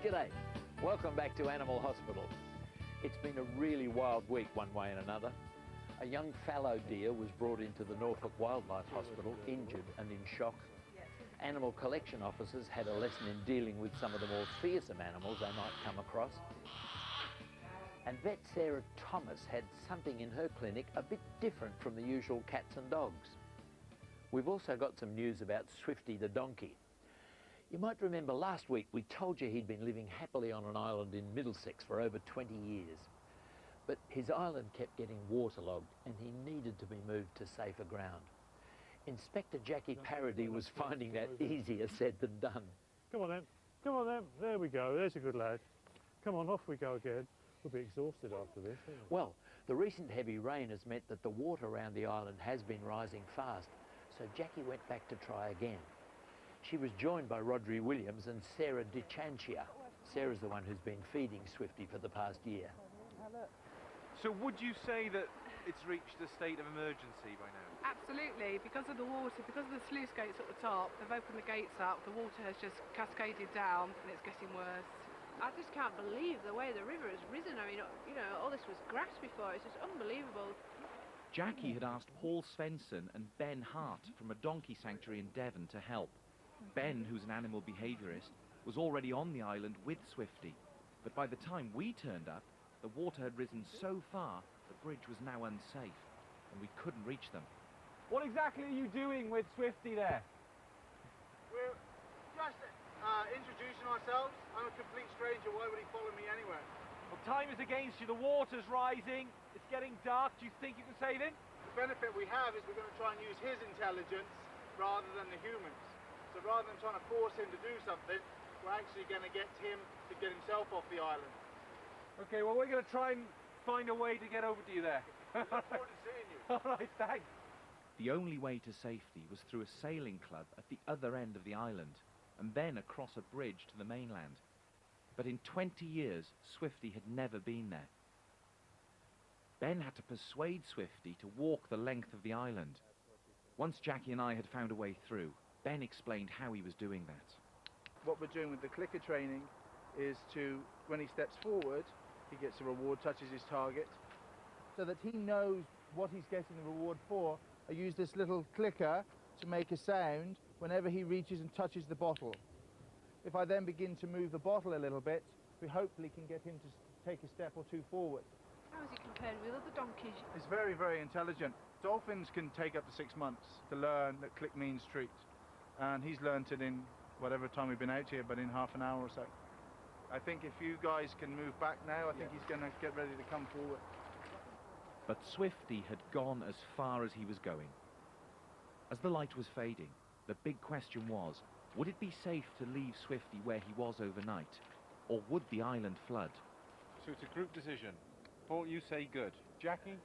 G'day, welcome back to Animal Hospital. It's been a really wild week one way and another. A young fallow deer was brought into the Norfolk Wildlife Hospital injured and in shock. Animal collection officers had a lesson in dealing with some of the more fearsome animals they might come across. And vet Sarah Thomas had something in her clinic a bit different from the usual cats and dogs. We've also got some news about Swifty the donkey. You might remember last week we told you he'd been living happily on an island in Middlesex for over 20 years. But his island kept getting waterlogged and he needed to be moved to safer ground. Inspector Jackie Parody was finding that easier said than done. Come on then, come on then, there we go, there's a good lad. Come on, off we go again. We'll be exhausted after this, won't we? Well, the recent heavy rain has meant that the water around the island has been rising fast, so Jackie went back to try again. She was joined by Rodri Williams and Sarah DiCiancia. Sarah's the one who's been feeding Swifty for the past year. So would you say that it's reached a state of emergency by now? Absolutely, because of the water, because of the sluice gates at the top, they've opened the gates up, the water has just cascaded down and it's getting worse. I just can't believe the way the river has risen. I mean, you know, all this was grass before, it's just unbelievable. Jackie had asked Paul Svensson and Ben Hart from a donkey sanctuary in Devon to help. Ben, who's an animal behaviourist, was already on the island with Swifty, but by the time we turned up, the water had risen so far the bridge was now unsafe, and we couldn't reach them. What exactly are you doing with Swifty there? We're just introducing ourselves. I'm a complete stranger, why would he follow me anywhere? Well, time is against you, the water's rising, it's getting dark, do you think you can save him? The benefit we have is we're going to try and use his intelligence rather than the humans. So rather than trying to force him to do something, we're actually going to get him to get himself off the island. Okay, well, we're going to try and find a way to get over to you there. Look forward to seeing you. All right, thanks. The only way to safety was through a sailing club at the other end of the island, and then across a bridge to the mainland. But in 20 years, Swifty had never been there. Ben had to persuade Swifty to walk the length of the island. Once Jackie and I had found a way through, Ben explained how he was doing that. What we're doing with the clicker training is to, when he steps forward, he gets a reward, touches his target, so that he knows what he's getting the reward for. I use this little clicker to make a sound whenever he reaches and touches the bottle. If I then begin to move the bottle a little bit, we hopefully can get him to take a step or two forward. How is he compared with other donkeys? He's very, very intelligent. Dolphins can take up to 6 months to learn that click means treat. And he's learnt it in whatever time we've been out here, but in half an hour or so. I think if you guys can move back now, I think he's going to get ready to come forward. But Swifty had gone as far as he was going. As the light was fading, the big question was, would it be safe to leave Swifty where he was overnight, or would the island flood? So it's a group decision. Paul, you say good. Jackie?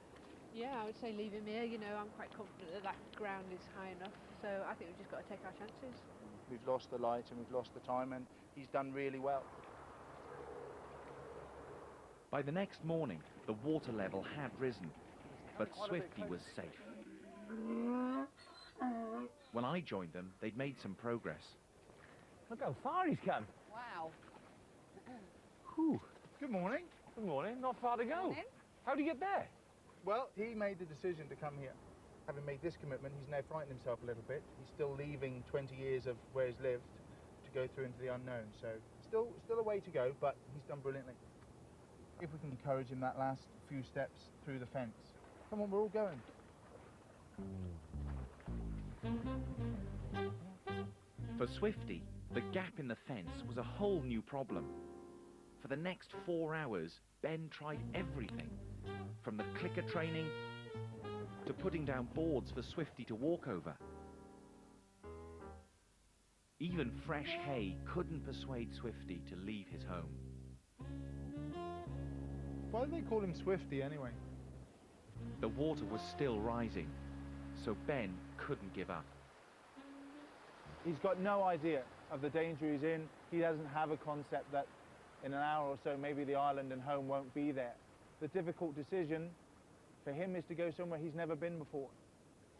Yeah, I would say leave him here. You know, I'm quite confident that that ground is high enough. So I think we've just got to take our chances. We've lost the light and we've lost the time, and he's done really well. By the next morning, the water level had risen, but Swifty was safe. When I joined them, they'd made some progress. Look how far he's come. Wow. Whew. Good morning. Good morning, not far to go. Morning. How do you get there? Well, he made the decision to come here. Having made this commitment, he's now frightened himself a little bit. He's still leaving 20 years of where he's lived to go through into the unknown. So still a way to go, but he's done brilliantly. If we can encourage him that last few steps through the fence. Come on, we're all going. For Swifty, the gap in the fence was a whole new problem. For the next 4 hours, Ben tried everything, from the clicker training to putting down boards for Swifty to walk over. Even fresh hay couldn't persuade Swifty to leave his home. Why do they call him Swifty anyway? The water was still rising, so Ben couldn't give up. He's got no idea of the danger he's in. He doesn't have a concept that in an hour or so maybe the island and home won't be there. The difficult decision for him is to go somewhere he's never been before,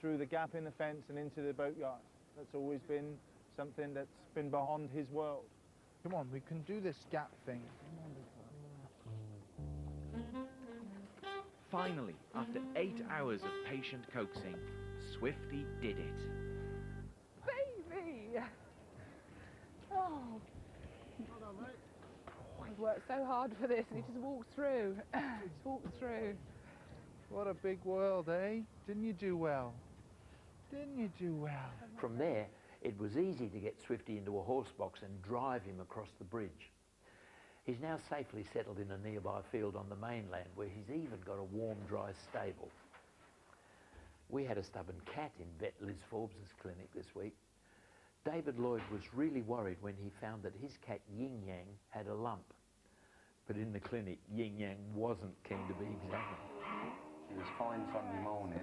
through the gap in the fence and into the boatyard. That's always been something that's been beyond his world. Come on, we can do this gap thing. Finally, after 8 hours of patient coaxing, Swifty did it. Baby! Oh. I've worked so hard for this and he just walked through. Just walked through. What a big world, eh? Didn't you do well? Didn't you do well? From there, it was easy to get Swifty into a horse box and drive him across the bridge. He's now safely settled in a nearby field on the mainland where he's even got a warm, dry stable. We had a stubborn cat in vet Liz Forbes' clinic this week. David Lloyd was really worried when he found that his cat Yin Yang had a lump. But in the clinic, Yin Yang wasn't keen to be examined. She was fine Sunday morning,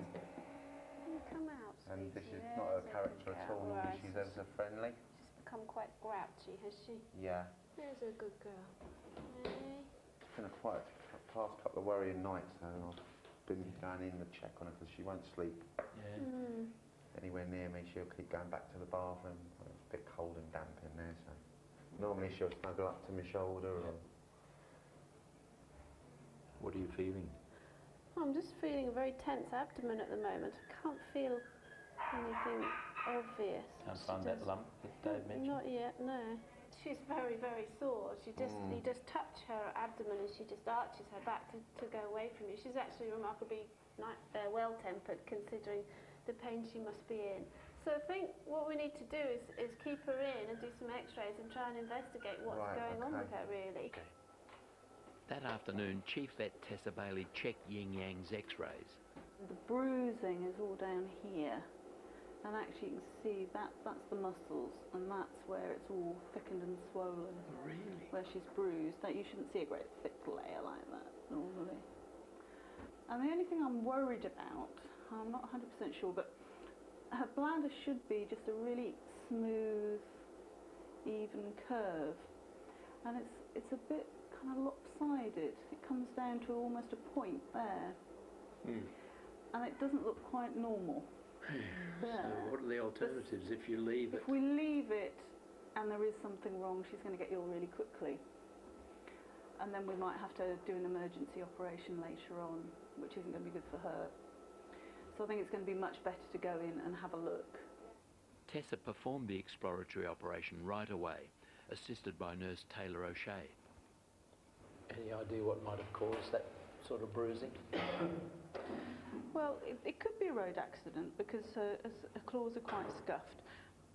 Can you come out, and this is sweetie? not her character at all. Normally Right. she's ever so friendly. She's become quite grouchy, has she? Yeah. There's a good girl. Hey. It's been a quite past couple of worrying nights, so I've been going in to check on her because she won't sleep anywhere near me. She'll keep going back to the bathroom. It's a bit cold and damp in there, so normally she'll snuggle up to my shoulder. Or... What are you feeling? I'm just feeling a very tense abdomen at the moment. I can't feel anything obvious. Can't find that lump that Dave mentioned? Not yet, no. She's very, very sore. She just, you just touch her abdomen and she just arches her back to go away from you. She's actually remarkably well-tempered considering the pain she must be in. So I think what we need to do is keep her in and do some x-rays and try and investigate what's going on with her, really. Okay. That afternoon, Chief Vet Tessa Bailey checked Yin Yang's x-rays. The bruising is all down here. And actually you can see that's the muscles, and that's where it's all thickened and swollen. Really? Where she's bruised. That you shouldn't see a great thick layer like that normally. And the only thing I'm worried about, I'm not 100% sure, but her bladder should be just a really smooth, even curve. And it's a bit kind of lopsided. It comes down to almost a point there. And it doesn't look quite normal. So what are the alternatives if you leave it? If we leave it and there is something wrong, she's going to get ill really quickly. And then we might have to do an emergency operation later on, which isn't going to be good for her. So I think it's going to be much better to go in and have a look. Tessa performed the exploratory operation right away, assisted by nurse Taylor O'Shea. Any idea what might have caused that sort of bruising? Well, it could be a road accident because her claws are quite scuffed,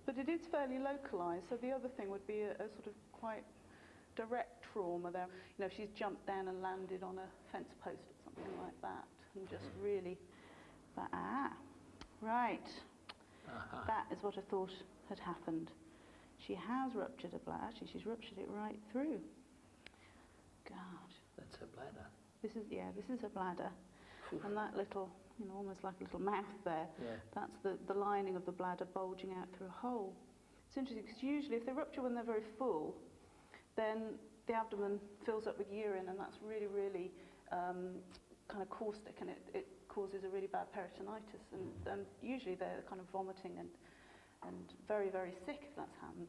but it is fairly localised. So the other thing would be a sort of quite direct trauma there. You know, if she's jumped down and landed on a fence post or something like that, and just really, right. That is what I thought had happened. She has ruptured a bladder. Actually, she's ruptured it right through. God. That's her bladder. This is her bladder. And that little, you know, almost like a little mouth there, that's the lining of the bladder bulging out through a hole. It's interesting because usually if they rupture when they're very full, then the abdomen fills up with urine, and that's really, really kind of caustic, and it causes a really bad peritonitis, and usually they're kind of vomiting and very, very sick if that's happened.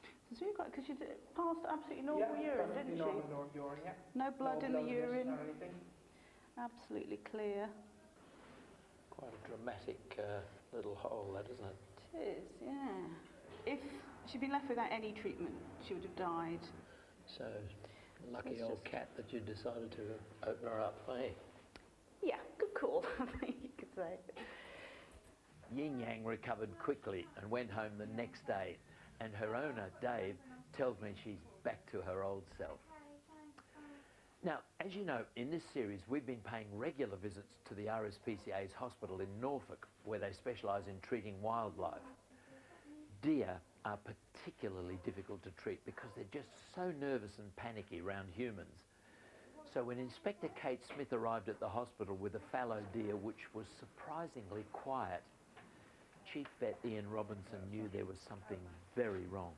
So it's really quite, because she passed absolutely normal urine, didn't she? Normal urine, yeah. No blood in the urine. Or anything. Absolutely clear. Quite a dramatic little hole, that, isn't it? It is, yeah. If she'd been left without any treatment, she would have died. So, lucky old cat that you decided to open her up, eh? Yeah, good call, I think you could say. Yin Yang recovered quickly and went home the next day, and her owner, Dave, tells me she's back to her old self. Now, as you know, in this series, we've been paying regular visits to the RSPCA's hospital in Norfolk, where they specialise in treating wildlife. Deer are particularly difficult to treat because they're just so nervous and panicky around humans. So when Inspector Kate Smith arrived at the hospital with a fallow deer which was surprisingly quiet, Chief Vet Ian Robinson knew there was something very wrong.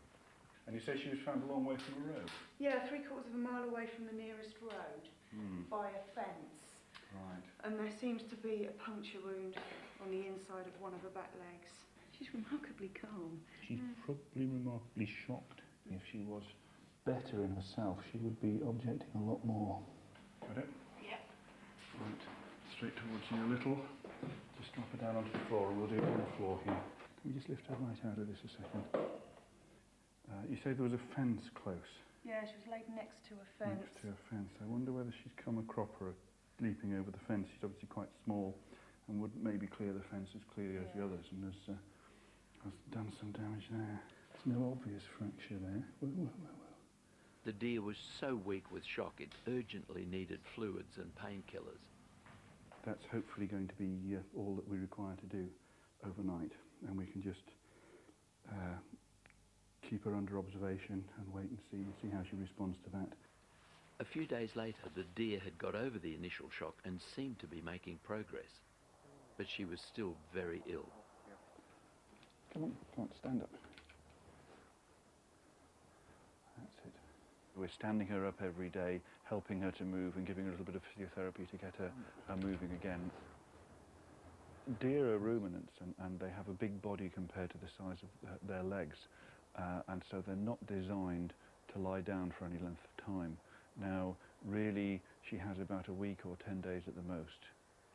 And you say she was found a long way from the road? Yeah, 3/4 of a mile away from the nearest road, by a fence. Right. And there seems to be a puncture wound on the inside of one of her back legs. She's remarkably calm. She's probably remarkably shocked if she was better in herself, she would be objecting a lot more. Got it? Yeah. Right, straight towards you a little. Just drop her down onto the floor, and we'll do it on the floor here. Can we just lift her right out of this a second? You say there was a fence close. Yeah, she was laid next to a fence. Next to a fence. I wonder whether she's come a cropper leaping over the fence. She's obviously quite small and would maybe clear the fence as clearly as the others, and has done some damage there. There's no obvious fracture there. Well. The deer was so weak with shock it urgently needed fluids and painkillers. That's hopefully going to be all that we require to do overnight, and we can just keep her under observation and wait and see how she responds to that. A few days later, the deer had got over the initial shock and seemed to be making progress, but she was still very ill. Come on, stand up. That's it. We're standing her up every day, helping her to move and giving her a little bit of physiotherapy to get her moving again. Deer are ruminants, and they have a big body compared to the size of their legs, and so they're not designed to lie down for any length of time. Now, really, she has about a week or 10 days at the most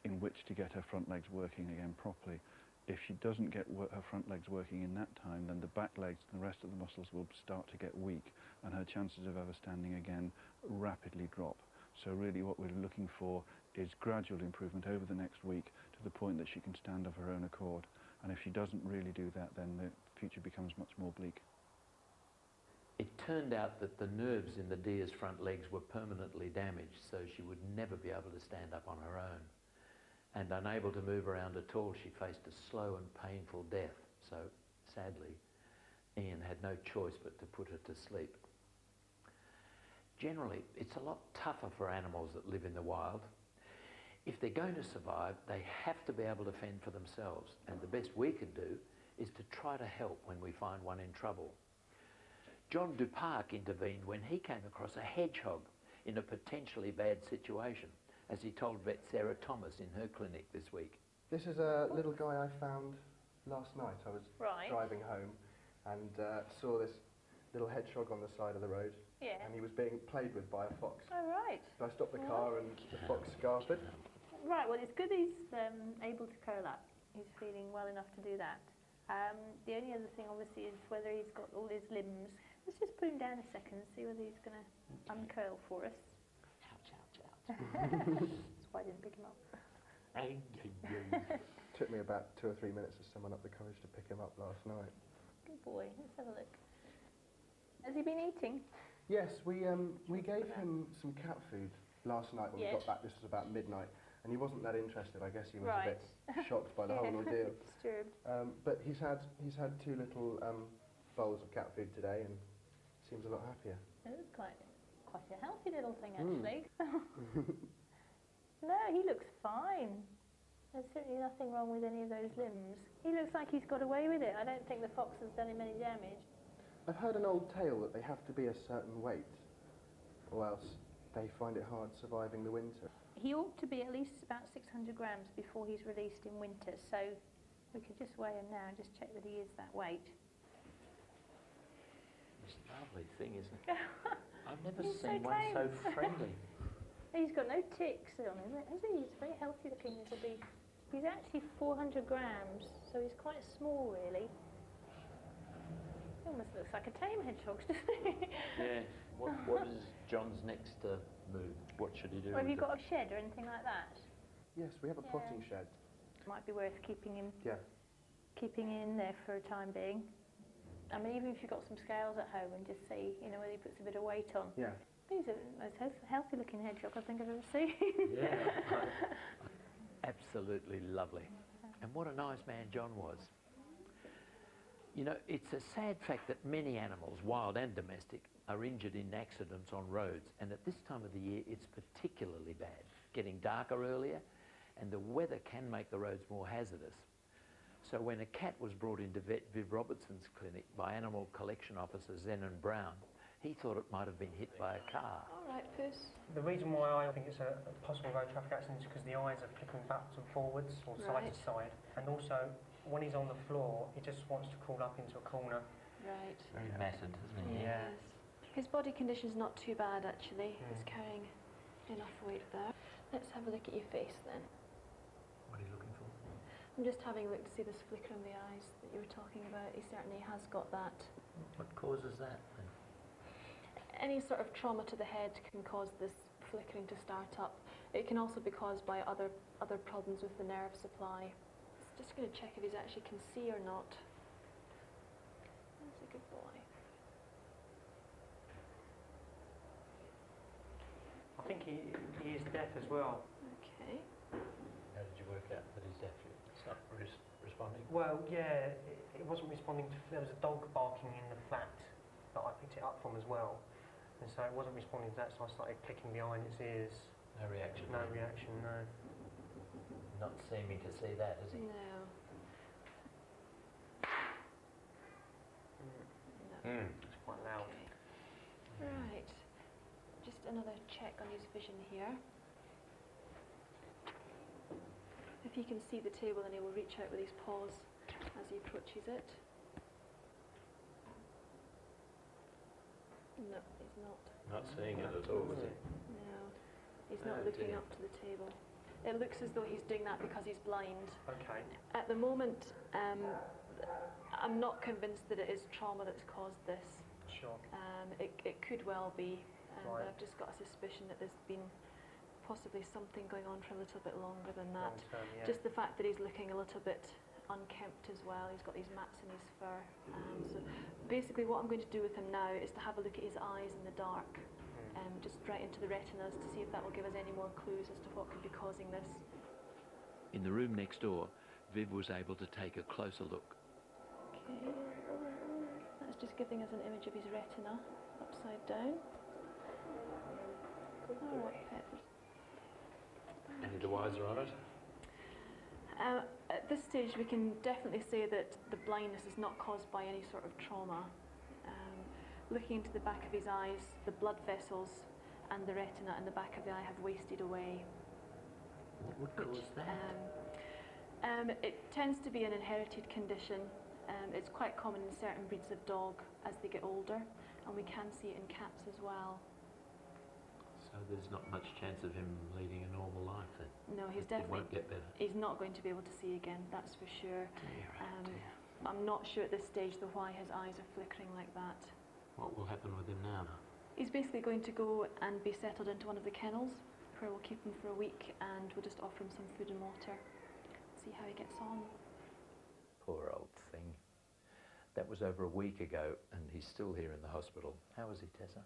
in which to get her front legs working again properly. If she doesn't get her front legs working in that time, then the back legs and the rest of the muscles will start to get weak, and her chances of ever standing again rapidly drop. So really what we're looking for is gradual improvement over the next week to the point that she can stand of her own accord. And if she doesn't really do that, then the future becomes much more bleak. It turned out that the nerves in the deer's front legs were permanently damaged, so she would never be able to stand up on her own. And unable to move around at all, she faced a slow and painful death. So, sadly, Ian had no choice but to put her to sleep. Generally, it's a lot tougher for animals that live in the wild. If they're going to survive, they have to be able to fend for themselves, and the best we can do is to try to help when we find one in trouble. John Duparc intervened when he came across a hedgehog in a potentially bad situation, as he told vet Sarah Thomas in her clinic this week. This is a little guy I found last night. I was driving home and saw this little hedgehog on the side of the road. Yeah. And he was being played with by a fox. Oh, right. So I stopped the car and the fox scarpered. Right, well, it's good he's able to curl up. He's feeling well enough to do that. The only other thing, obviously, is whether he's got all his limbs. Let's just put him down a second, see whether he's going to uncurl for us. Ouch, ouch, ouch. That's why I didn't pick him up. Took me about 2 or 3 minutes to summon up the courage to pick him up last night. Good boy, let's have a look. Has he been eating? Yes, we gave him some cat food last night when we got back. This was about midnight, and he wasn't that interested. I guess he was a bit shocked by the whole ordeal. Disturbed. But he's had 2 little bowls of cat food today, and seems a lot happier. It looks quite a healthy little thing, actually. No, he looks fine. There's certainly nothing wrong with any of those limbs. He looks like he's got away with it. I don't think the fox has done him any damage. I've heard an old tale that they have to be a certain weight, or else they find it hard surviving the winter. He ought to be at least about 600 grams before he's released in winter, so we could just weigh him now and just check that he is that weight. It's a lovely thing, isn't it? I've never He's seen so one so tame. friendly. He's got no ticks on him, has he? He's a very healthy looking little beast. He's actually 400 grams, so he's quite small, really. He almost looks like a tame hedgehog, doesn't he? Yeah. What is John's next move? What should he do? Well, have you got a shed or anything like that? Yes, we have a potting shed. Might be worth keeping him in there for a time being. I mean, even if you've got some scales at home and just see, whether he puts a bit of weight on. Yeah. He's the most healthy looking hedgehog I think I've ever seen. Yeah. Absolutely lovely. And what a nice man John was. It's a sad fact that many animals, wild and domestic, are injured in accidents on roads, and at this time of the year it's particularly bad. Getting darker earlier, and the weather can make the roads more hazardous. So when a cat was brought into vet Viv Robertson's clinic by Animal Collection Officer Zenon Brown, he thought it might have been hit by a car. All right, Puss. The reason why I think it's a possible road traffic accident is because the eyes are flickering backwards and forwards, or side to side, and also when he's on the floor, he just wants to crawl up into a corner. Right. Very matted, isn't he? Yeah. His body condition's not too bad actually. He's carrying enough weight there. Let's have a look at your face then. What are you looking for? I'm just having a look to see this flicker in the eyes that you were talking about. He certainly has got that. What causes that then? Any sort of trauma to the head can cause this flickering to start up. It can also be caused by other problems with the nerve supply. Just going to check if he's actually can see or not. That's a good boy. I think he is deaf as well. Okay. How did you work out that he's deaf? It's not responding? Well, yeah, it wasn't responding to... There was a dog barking in the flat that I picked it up from as well. And so it wasn't responding to that, so I started clicking behind its ears. No reaction? No reaction, no. Not seeming to see that, is he? No. It's quite loud. Okay. Right. Just another check on his vision here. If he can see the table, then he will reach out with his paws as he approaches it. No, he's not. Not seeing it at all, is he? No, he's not looking up to the table. It looks as though he's doing that because he's blind. Okay. At the moment, I'm not convinced that it is trauma that's caused this. Sure. It could well be, Right. but I've just got a suspicion that there's been possibly something going on for a little bit longer than that. Long term, yeah. Just the fact that he's looking a little bit unkempt as well. He's got these mats in his fur. So basically what I'm going to do with him now is to have a look at his eyes in the dark, just right into the retinas to see if that will give us any more clues as to what could be causing this. In the room next door, Viv was able to take a closer look. Okay, that's just giving us an image of his retina upside down. All right, Pep. Any the wiser on it? At this stage, we can definitely say that the blindness is not caused by any sort of trauma. Looking into the back of his eyes, the blood vessels and the retina in the back of the eye have wasted away. What would cause that? It tends to be an inherited condition. It's quite common in certain breeds of dog as they get older, and we can see it in cats as well. So there's not much chance of him leading a normal life then? No, he's It definitely... won't get better? He's not going to be able to see again, that's for sure. Dear, oh dear. I'm not sure at this stage why his eyes are flickering like that. What will happen with him now? He's basically going to go and be settled into one of the kennels, where we'll keep him for a week and we'll just offer him some food and water, see how he gets on. Poor old thing. That was over a week ago and he's still here in the hospital. How is he, Tessa?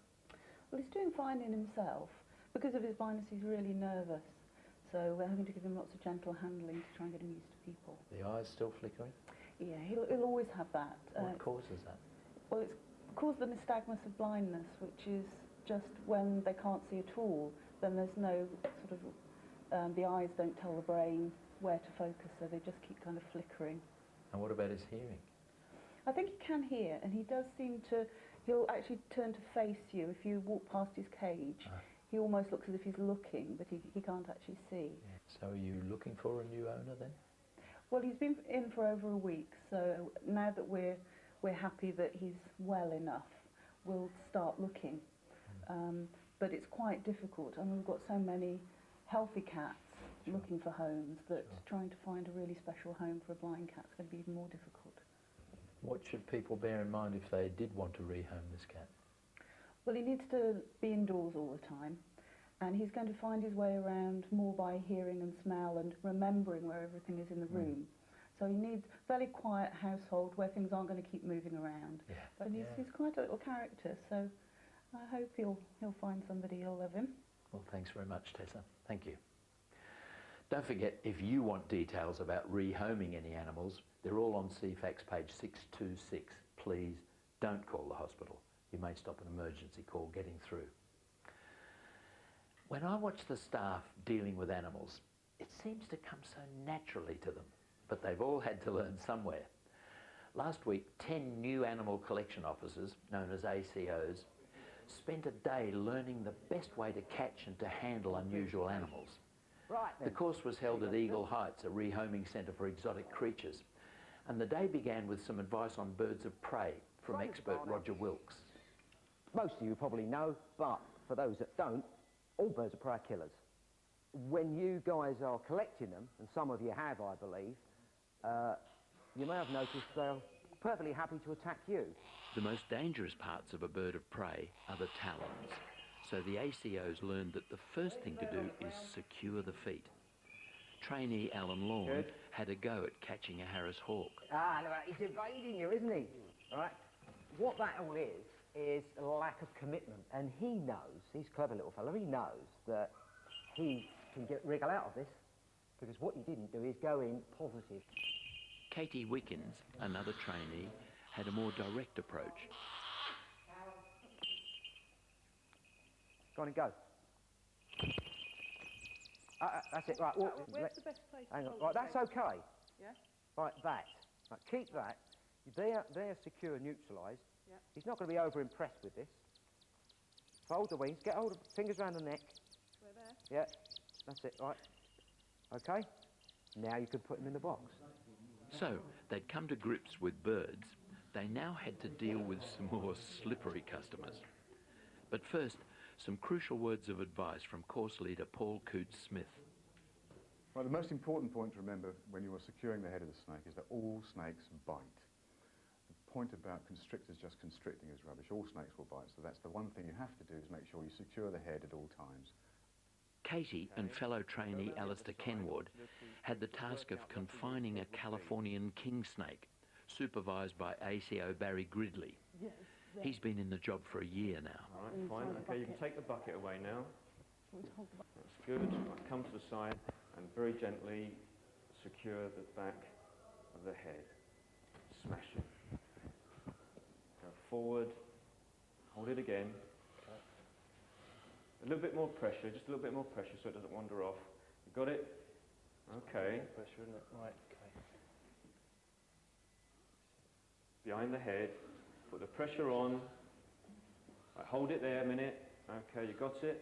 Well, he's doing fine in himself. Because of his blindness, he's really nervous. So we're having to give him lots of gentle handling to try and get him used to people. The eye's still flickering? Yeah, he'll always have that. What causes that? Well, it's caused the nystagmus of blindness, which is just when they can't see at all, then there's no sort of, the eyes don't tell the brain where to focus, so they just keep kind of flickering. And what about his hearing? I think he can hear, and he does seem to, he'll actually turn to face you. If you walk past his cage, he almost looks as if he's looking, but he can't actually see. Yeah. So are you looking for a new owner then? Well, he's been in for over a week, so now that we're happy that he's well enough, we'll start looking. But it's quite difficult. I mean, we've got so many healthy cats looking for homes that trying to find a really special home for a blind cat is going to be even more difficult. What should people bear in mind if they did want to rehome this cat? Well, he needs to be indoors all the time, and he's going to find his way around more by hearing and smell and remembering where everything is in the room. So he needs a fairly quiet household where things aren't going to keep moving around. Yeah. But he's quite a little character, so I hope he'll find somebody who'll love him. Well, thanks very much, Tessa. Thank you. Don't forget, if you want details about rehoming any animals, they're all on CFAX page 626. Please don't call the hospital. You may stop an emergency call getting through. When I watch the staff dealing with animals, it seems to come so naturally to them, but they've all had to learn somewhere. Last week, 10 new animal collection officers, known as ACOs, spent a day learning the best way to catch and to handle unusual animals. Right, then. The course was held at Eagle Heights, a rehoming centre for exotic creatures, and the day began with some advice on birds of prey from expert Roger Wilkes. Most of you probably know, but for those that don't, all birds of prey are killers. When you guys are collecting them, and some of you have, I believe, you may have noticed they're perfectly happy to attack you. The most dangerous parts of a bird of prey are the talons. So the ACOs learned that the first thing to do is secure the feet. Trainee Alan Lorne had a go at catching a Harris hawk. Ah, look, he's evading you, isn't he? All right. What that all is a lack of commitment. And he knows, he's a clever little fellow, he knows that he can wriggle out of this, because what he didn't do is go in positive. Katie Wickens, another trainee, had a more direct approach. Go on and go. That's it, right. Well, where's the best place to hang on. hold Right, the that's snake? okay. Yeah? Right, that. Right, keep that. They're secure, neutralised. Yeah. He's not going to be over-impressed with this. Fold the wings, get hold of fingers around the neck. We're there. Yeah, that's it, right. Okay? Now you can put him in the box. So they'd come to grips with birds. They now had to deal with some more slippery customers. But first, some crucial words of advice from course leader Paul Coote-Smith. Right, the most important point to remember when you are securing the head of the snake is that all snakes bite. The point about constrictors just constricting is rubbish. All snakes will bite, so that's the one thing you have to do is make sure you secure the head at all times. Katie and fellow trainee Alistair Kenward had the task of confining a Californian king snake, supervised by ACO Barry Gridley. He's been in the job for a year now. All right, fine. Okay, you can take the bucket away now. That's good. Right, come to the side and very gently secure the back of the head. Smash it. Go forward. Hold it again. A little bit more pressure, just a little bit more pressure so it doesn't wander off. You got it? Okay. Pressure, isn't it? Right, okay. Behind the head. Put the pressure on. Right, hold it there a minute. Okay, you got it?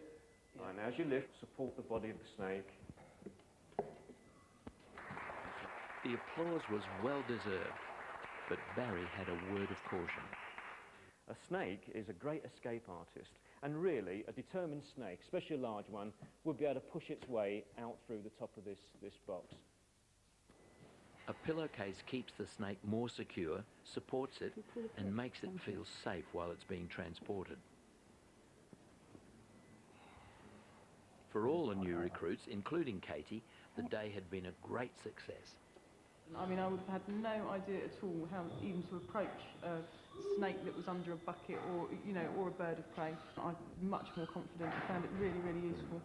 Yeah. Right, now as you lift, support the body of the snake. The applause was well deserved, but Barry had a word of caution. A snake is a great escape artist, and really a determined snake, especially a large one, would be able to push its way out through the top of this box. A pillowcase keeps the snake more secure, supports it, and makes it feel safe while it's being transported. For all the new recruits, including Katie, the day had been a great success. I mean, I would have had no idea at all how even to approach a snake that was under a bucket or, you know, or a bird of prey. I'm much more confident. I found it really, really useful.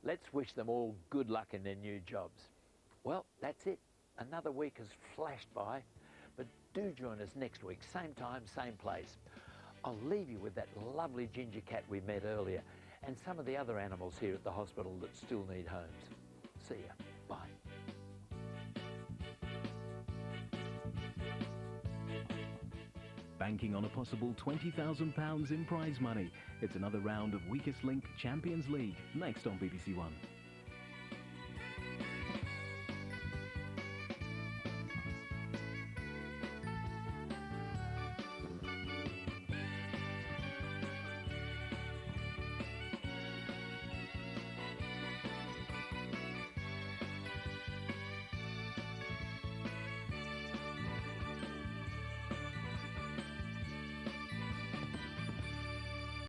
Let's wish them all good luck in their new jobs. Well, that's it. Another week has flashed by, but do join us next week, same time, same place. I'll leave you with that lovely ginger cat we met earlier and some of the other animals here at the hospital that still need homes. See ya. Bye. Banking on a possible £20,000 in prize money. It's another round of Weakest Link Champions League, next on BBC One.